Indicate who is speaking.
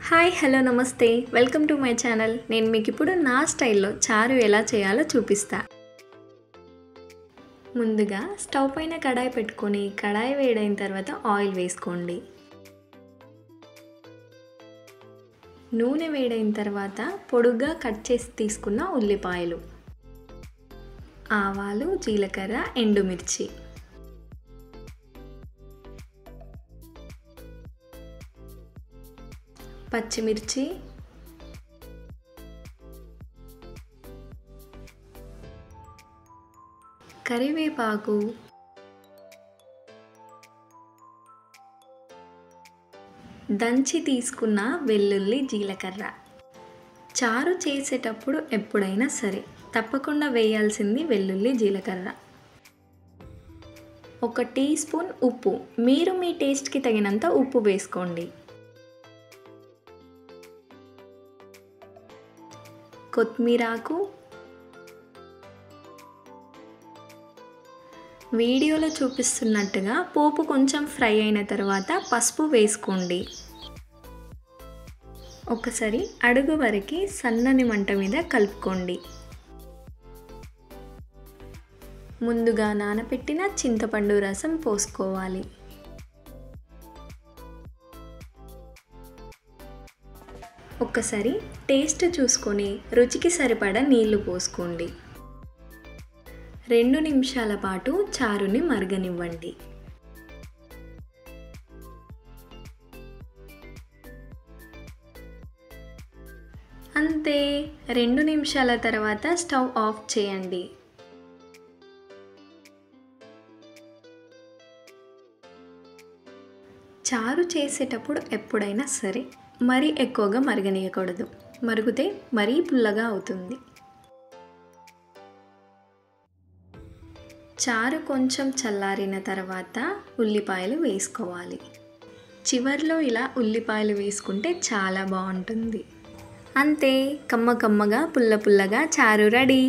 Speaker 1: Hi hello నమస్తే welcome to my channel. నేను మీకు ఇప్పుడు నా స్టైల్లో చారు ఎలా చేయాలో చూపిస్తా. ముందుగా స్టవ్ పైన కడాయి పెట్టుకొని కడాయి వేడైన తర్వాత ఆయిల్ వేసుకోండి. నూనె వేడైన తర్వాత పొడుగ్గా కట్ చేసి తీసుకున్న ఉల్లిపాయలు, ఆవాలు, జీలకర్ర, ఎండుమిర్చి, పచ్చిమిర్చి, కరివేపాకు, దంచి తీసుకున్న వెల్లుల్లి, జీలకర్ర. చారు చేసేటప్పుడు ఎప్పుడైనా సరే తప్పకుండా వేయాల్సింది వెల్లుల్లి, జీలకర్ర. 1 టీ స్పూన్ ఉప్పు, మీరు మీ టేస్ట్కి తగినంత ఉప్పు వేసుకోండి. కొత్తిమీరాకు, వీడియోలో చూపిస్తున్నట్టుగా పోపు కొంచెం ఫ్రై అయిన తర్వాత పసుపు వేసుకోండి. ఒకసారి అడుగు వరకు సన్నని మంట మీద కలుపుకోండి. ముందుగా నానబెట్టిన చింతపండు రసం పోసుకోవాలి. ఒక్కసారి టేస్ట్ చూసుకొని రుచికి సరిపడా నీళ్లు పోసుకోండి. 2 నిమిషాల పాటు చారుని మరగనివ్వండి. అంతే, 2 నిమిషాల తర్వాత స్టవ్ ఆఫ్ చేయండి. చారు చేసేటప్పుడు ఎప్పుడైనా సరే మరీ ఎక్కువగా మరగనీయకూడదు, మరిగితే మరీ పుల్లగా అవుతుంది. చారు కొంచెం చల్లారిన తర్వాత ఉల్లిపాయలు వేసుకోవాలి. చివర్లో ఇలా ఉల్లిపాయలు వేసుకుంటే చాలా బాగుంటుంది. అంతే, కమ్మ కమ్మగా పుల్ల పుల్లగా చారు రెడీ.